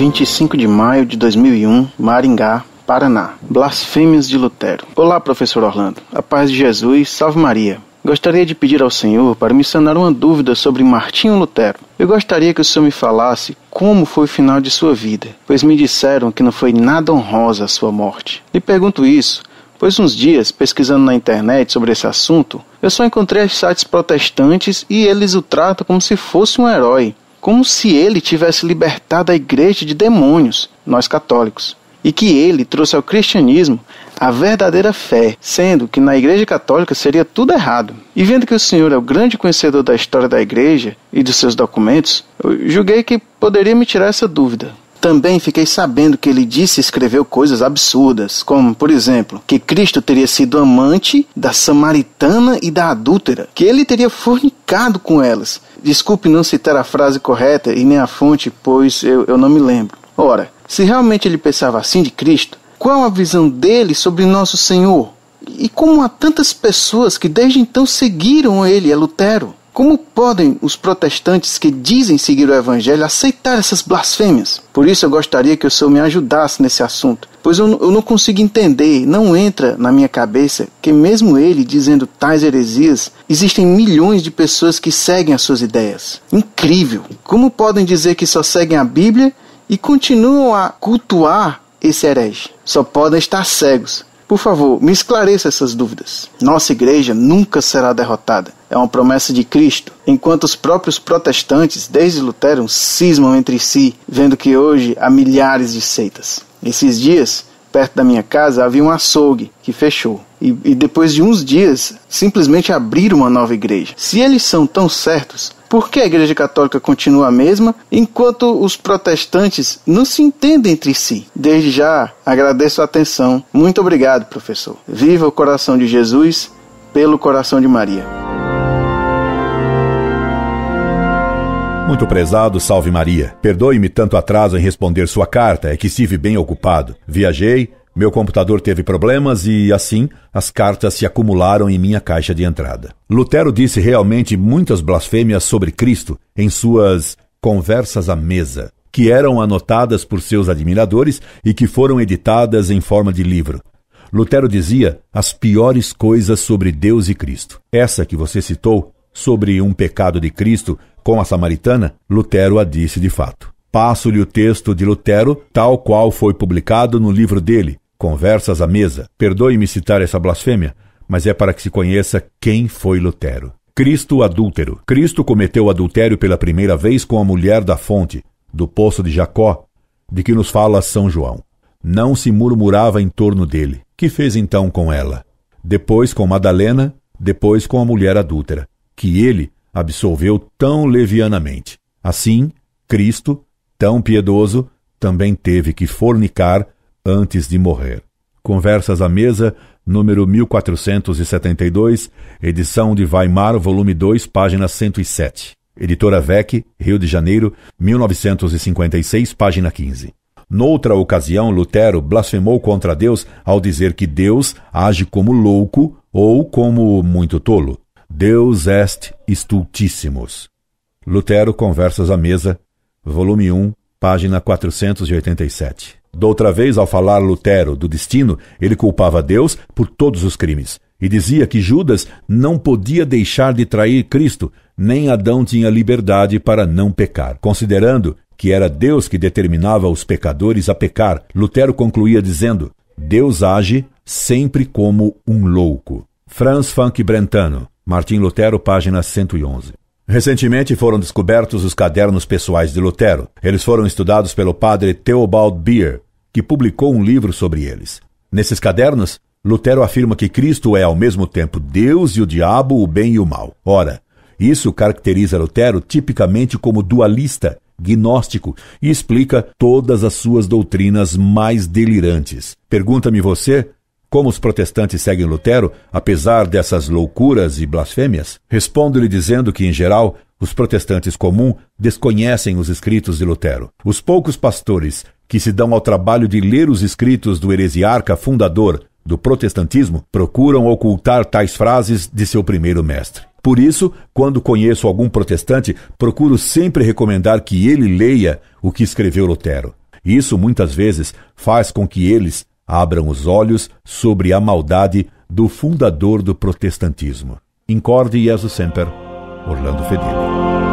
25 de maio de 2001, Maringá, Paraná. Blasfêmias de Lutero. Olá, professor Orlando. A paz de Jesus, salve Maria. Gostaria de pedir ao Senhor para me sanar uma dúvida sobre Martinho Lutero. Eu gostaria que o Senhor me falasse como foi o final de sua vida, pois me disseram que não foi nada honrosa a sua morte. Lhe pergunto isso, pois uns dias, pesquisando na internet sobre esse assunto, eu só encontrei sites protestantes e eles o tratam como se fosse um herói, como se ele tivesse libertado a igreja de demônios, nós católicos, e que ele trouxe ao cristianismo a verdadeira fé, sendo que na igreja católica seria tudo errado. E vendo que o senhor é o grande conhecedor da história da igreja e dos seus documentos, eu julguei que poderia me tirar essa dúvida. Também fiquei sabendo que ele disse e escreveu coisas absurdas, como, por exemplo, que Cristo teria sido amante da samaritana e da adúltera, que ele teria fornicado com elas. Desculpe não citar a frase correta e nem a fonte, pois eu não me lembro. Ora, se realmente ele pensava assim de Cristo, qual a visão dele sobre nosso Senhor? E como há tantas pessoas que desde então seguiram ele, Lutero? Como podem os protestantes que dizem seguir o Evangelho aceitar essas blasfêmias? Por isso eu gostaria que o Senhor me ajudasse nesse assunto, pois eu não consigo entender, não entra na minha cabeça que mesmo ele dizendo tais heresias, existem milhões de pessoas que seguem as suas ideias. Incrível! Como podem dizer que só seguem a Bíblia e continuam a cultuar esse herege? Só podem estar cegos. Por favor, me esclareça essas dúvidas. Nossa igreja nunca será derrotada. É uma promessa de Cristo. Enquanto os próprios protestantes, desde Lutero, cismam entre si, vendo que hoje há milhares de seitas. Esses dias, perto da minha casa, havia um açougue que fechou. E depois de uns dias, simplesmente abriram uma nova igreja. Se eles são tão certos, por que a igreja católica continua a mesma, enquanto os protestantes não se entendem entre si? Desde já, agradeço a atenção. Muito obrigado, professor. Viva o coração de Jesus, pelo coração de Maria. Muito prezado, salve Maria. Perdoe-me tanto atraso em responder sua carta, é que estive bem ocupado. Viajei, meu computador teve problemas e, assim, as cartas se acumularam em minha caixa de entrada. Lutero disse realmente muitas blasfêmias sobre Cristo em suas Conversas à Mesa, que eram anotadas por seus admiradores e que foram editadas em forma de livro. Lutero dizia as piores coisas sobre Deus e Cristo. Essa que você citou, sobre um pecado de Cristo com a samaritana, Lutero a disse de fato. Passo-lhe o texto de Lutero, tal qual foi publicado no livro dele, Conversas à Mesa. Perdoe-me citar essa blasfêmia, mas é para que se conheça quem foi Lutero. Cristo adúltero. Cristo cometeu adultério pela primeira vez com a mulher da fonte, do poço de Jacó, de que nos fala São João. Não se murmurava em torno dele. Que fez então com ela? Depois com Madalena, depois com a mulher adúltera, que ele absolveu tão levianamente. Assim, Cristo, tão piedoso, também teve que fornicar antes de morrer. Conversas à Mesa, número 1472, edição de Weimar, volume 2, página 107. Editora Vec, Rio de Janeiro, 1956, página 15. Noutra ocasião, Lutero blasfemou contra Deus ao dizer que Deus age como louco ou como muito tolo. Deus est stultissimus. Lutero, Conversas à Mesa, volume 1, página 487. Doutra vez, ao falar Lutero do destino, ele culpava Deus por todos os crimes e dizia que Judas não podia deixar de trair Cristo, nem Adão tinha liberdade para não pecar. Considerando que era Deus que determinava os pecadores a pecar, Lutero concluía dizendo: Deus age sempre como um louco. Franz Funk Brentano, Martim Lutero, página 111. Recentemente foram descobertos os cadernos pessoais de Lutero. Eles foram estudados pelo padre Theobald Beer, que publicou um livro sobre eles. Nesses cadernos, Lutero afirma que Cristo é ao mesmo tempo Deus e o diabo, o bem e o mal. Ora, isso caracteriza Lutero tipicamente como dualista, gnóstico, e explica todas as suas doutrinas mais delirantes. Pergunta-me você, como os protestantes seguem Lutero, apesar dessas loucuras e blasfêmias? Respondo-lhe dizendo que, em geral, os protestantes comuns desconhecem os escritos de Lutero. Os poucos pastores que se dão ao trabalho de ler os escritos do heresiarca fundador do protestantismo procuram ocultar tais frases de seu primeiro mestre. Por isso, quando conheço algum protestante, procuro sempre recomendar que ele leia o que escreveu Lutero. Isso muitas vezes faz com que eles abram os olhos sobre a maldade do fundador do protestantismo. Incorde Jesus Semper, Orlando Fedeli.